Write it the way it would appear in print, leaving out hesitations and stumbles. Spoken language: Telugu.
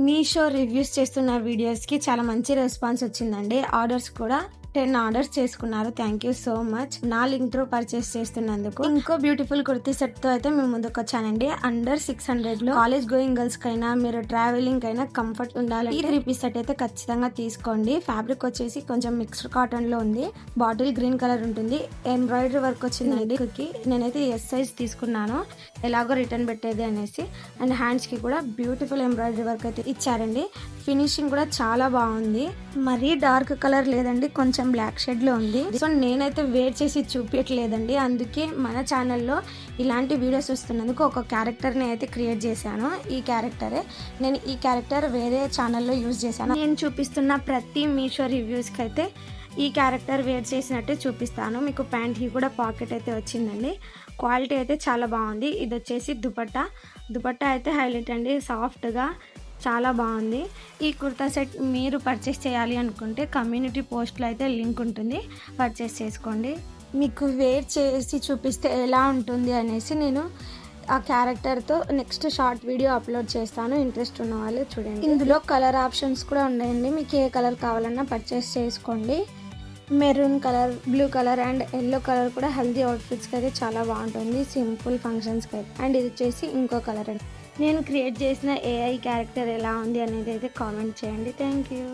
మీషో రివ్యూస్ చేస్తున్న వీడియోస్కి చాలా మంచి రెస్పాన్స్ వచ్చిందండి. ఆర్డర్స్ కూడా 10 ఆర్డర్స్ చేసుకున్నారు. థ్యాంక్ యూ సో మచ్ నా లింక్ త్రూ పర్చేస్ చేస్తున్నందుకు. ఇంకో బ్యూటిఫుల్ కుర్తీ సెట్ తో అయితే మేము ముందుకు వచ్చానండి. అండర్ 600 లో కాలేజ్ గోయింగ్ గర్ల్స్ కైనా మీరు ట్రావెలింగ్ కైనా కంఫర్ట్ ఉండాలి. ఈ 3 పీస్ సెట్ అయితే ఖచ్చితంగా తీసుకోండి. ఫ్యాబ్రిక్ వచ్చేసి కొంచెం మిక్స్డ్ కాటన్ లో ఉంది. బాటిల్ గ్రీన్ కలర్ ఉంటుంది. ఎంబ్రాయిడరీ వర్క్ వచ్చిందండి. నేనైతే ఎస్ సైజ్ తీసుకున్నాను, ఎలాగో రిటర్న్ పెట్టేది అనేసి. అండ్ హ్యాండ్స్ కి కూడా బ్యూటిఫుల్ ఎంబ్రాయిడరీ వర్క్ అయితే ఇచ్చారండి. ఫినిషింగ్ కూడా చాలా బాగుంది. మరీ డార్క్ కలర్ లేదండి, కొంచెం బ్లాక్ షేడ్ లో ఉంది. సో నేనైతే వేర్ చేసి చూపించట్లేదండి, అందుకే మన ఛానల్లో ఇలాంటి వీడియోస్ వస్తున్నందుకు ఒక క్యారెక్టర్ని అయితే క్రియేట్ చేశాను. ఈ క్యారెక్టరే నేను ఈ క్యారెక్టర్ వేరే ఛానల్లో యూజ్ చేశాను. నేను చూపిస్తున్న ప్రతి మీషో రివ్యూస్కి అయితే ఈ క్యారెక్టర్ వేర్ చేసినట్టే చూపిస్తాను. మీకు ప్యాంట్కి కూడా పాకెట్ అయితే వచ్చిందండి. క్వాలిటీ అయితే చాలా బాగుంది. ఇది వచ్చేసి దుపట్టా అయితే హైలైట్ అండి, సాఫ్ట్గా చాలా బాగుంది. ఈ కుర్తా సెట్ మీరు పర్చేస్ చేయాలి అనుకుంటే కమ్యూనిటీ పోస్ట్లో అయితే లింక్ ఉంటుంది, పర్చేస్ చేసుకోండి. మీకు వేర్ చేసి చూపిస్తే ఎలా ఉంటుంది అనేసి నేను ఆ క్యారెక్టర్తో నెక్స్ట్ షార్ట్ వీడియో అప్లోడ్ చేస్తాను. ఇంట్రెస్ట్ ఉన్న వాళ్ళు చూడండి. ఇందులో కలర్ ఆప్షన్స్ కూడా ఉన్నాయండి. మీకు ఏ కలర్ కావాలన్నా పర్చేస్ చేసుకోండి. Maroon colour, blue colour and yellow colour కూడా హెల్దీ అవుట్ఫిట్స్కి అయితే చాలా బాగుంటుంది, సింపుల్ ఫంక్షన్స్కి అయితే. అండ్ ఇది వచ్చేసి ఇంకో కలర్ అండి. నేను క్రియేట్ చేసిన ఏఐ క్యారెక్టర్ ఎలా ఉంది అనేది అయితే కామెంట్ చేయండి. Thank you.